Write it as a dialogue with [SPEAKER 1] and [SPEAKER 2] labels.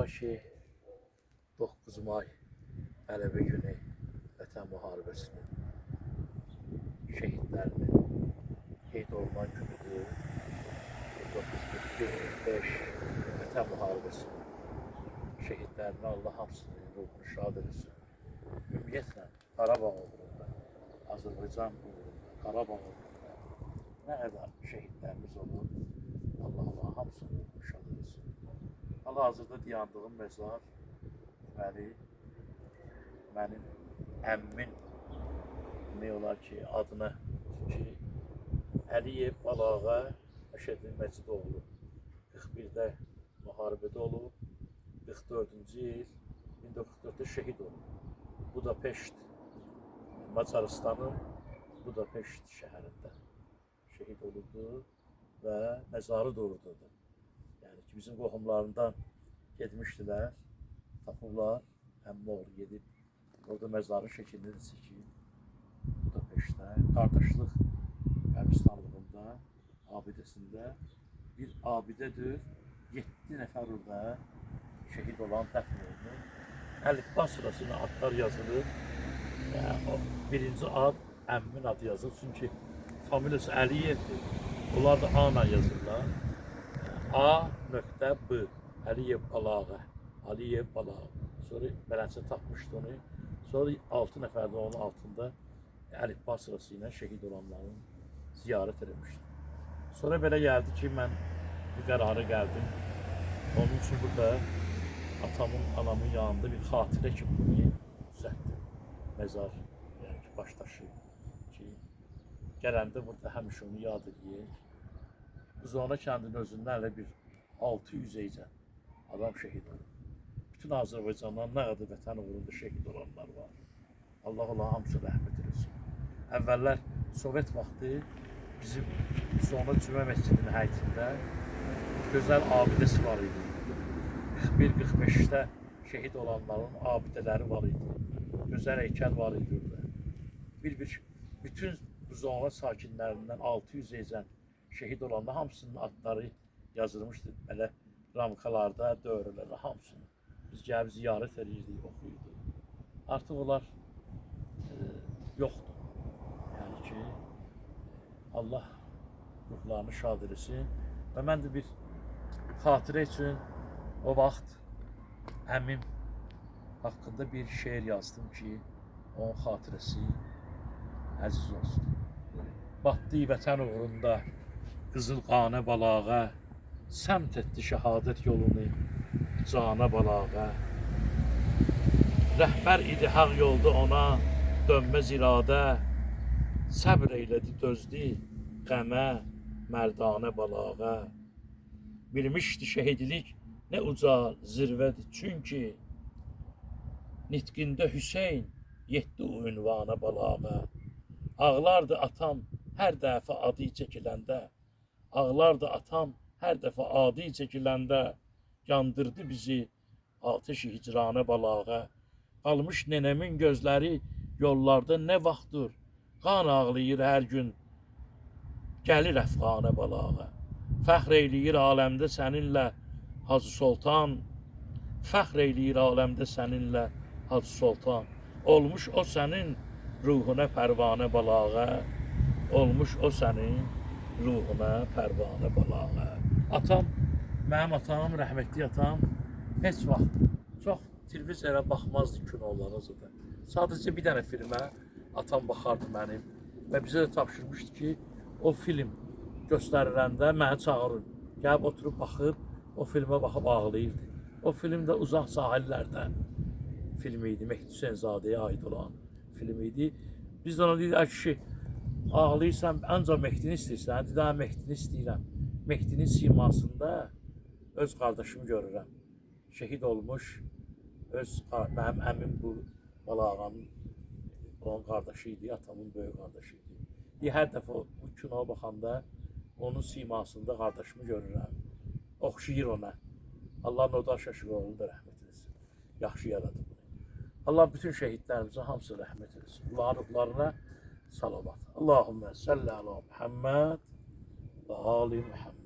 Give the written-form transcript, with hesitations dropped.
[SPEAKER 1] Tutaq ki, 9 may qələbə günü Vətən müharibəsinin şəhidlərinin qeyd olunan günüdür. 1941-45 Vətən müharibəsinin şəhidlərini Allah hamısının ruhunu şad etsin. Ümumiyyətlə, Qarabağ uğrunda, Azərbaycan uğrunda, Qarabağ uğrunda nə qədər şəhidlərimiz olur, Allah hamısının ruhunu şad etsin. Hal-hazırda dayandığım məzar mənim əmmin demək olar ki, adına, çünki Əliyev Balağa Məşədi Məcidoğlu 41-də müharibədə olub, 44-cü il 1944-də şəhid olub. Budapeşt, Macarıstanın Budapeşt şəhərində şəhid olubdu və məzarı da oradadır. Yəni ki, bizim qohumlarından getmişdilər, tapıblar, əmmi oğlu gedib, orada məzarın şəklini çəkib, Budapeştdə, qardaşlıq qəbristanlığında, abidəsində bir abidədir, 7 nəfər orada şəhid olan dəfn olunur. Əlifba sırasına adlar yazılır. Birinci ad əmmin adı yazılır, çünki familiyası Əliyevdir. Onlar da A ilə yazırlar. A.B. Əliyev Balağa. Əliyev Balağa. Sonra belənçə tapmışdı onu. Sonra 6 nəfər də onun altında əlifba sırası ilə şəhid olanların ziyarət edilmişdi. Sonra belə gəldi ki, mən bir qərara gəldim. Onun üçün burada atamın, anamın yanında bir xatirə kimi bunu düzəltdim. Məzar, yəni ki, başdaşı ki, gələndə burada həmişə onu yad edəyək. Buzona kəndinin özündən elə bir 600-əcən adam şəhid olub. Bütün Azərbaycandan nə qədər vətən uğrunda şəhid olanlar var. Allah Allah hamısı rəhmət eləsin. Əvvəllər Sovet vaxtı bizim Buzona Cümə məscidinin həyətində gözəl abidəsi var idi. 41-45-də şəhid olanların abidələri var idi. Gözəl heykəl var idi orada. Bütün Buzona sakinlərindən 600-əcən şəhid olanda hamısının adları yazılmışdı. Belə ramkalarda, dövrələrdə hamısını. Biz gəlib ziyarət edirdik, oxuyurduq. Artıq onlar yoxdur. Yəni ki, Allah ruhlarını şad etsin. Və mən də bir xatirə üçün o vaxt əmim haqqında bir şeir yazdım ki, onun xatirəsi əziz olsun. Batdı vətən uğrunda qızıl qanə balağa, səmt etdi şəhadət yolunu cana balağa. Rəhbər idi haq yolda ona dönməz iradə, səbr eylədi dözdü qəmə mərdanə balağa. Bilmişdi şəhidlik nə uca zirvədir, çünki nitqində Hüseyn yetdi o ünvana balağa. Ağlardı atam hər dəfə adı çəkiləndə, ağlardı atam hər dəfə adı çəkiləndə, yandırdı bizi ateşi hicranə balağa. Qalmış nənəmin gözləri yollarda nə vaxtdır, qan ağlayır hər gün, gəlir əfqanə balağa. Fəxr eyləyir aləmdə səninlə Hacı Soltan, fəxr eyləyir aləmdə səninlə Hacı Soltan. Olmuş o sənin ruhuna pərvanə balağa, olmuş o sənin ruhuna pərvanə balağa. Atam, mənim atam, rəhmətli atam heç vaxt çox televizora baxmazdı kinolara zaten. Sadəcə bir dənə filmə atam baxardı mənim və bizə də tapşırmışdı ki, o film göstəriləndə məni çağırın. Gəlib oturub baxıb, o filmə baxıb ağlayırdı. O film də Uzaq Sahillərdə film idi, Mehdi Hüseynzadəyə aid olan film idi. Biz də ona dedik, kişi, ağlayırsan, ancaq Mehdini istəyirsən, dedim, Mehdini istəyirəm. Mehdinin simasında öz qardaşımı görürəm. Şəhid olmuş, mənim əmim bu balağanın, onun qardaşı idi, atamın böyük qardaşı idi. Hər dəfə bu kinoya baxanda onun simasında qardaşımı görürəm. Oxşayır ona. Allah Nodar Şaşıroğlu da rəhmət etsin. Yaxşı yaradı bunu. Allah bütün şəhidlərimizə hamısı rəhmət etsin. Bunların ruhlarına salavat. Allahümme salli ala Muhammed ve ali Muhammed.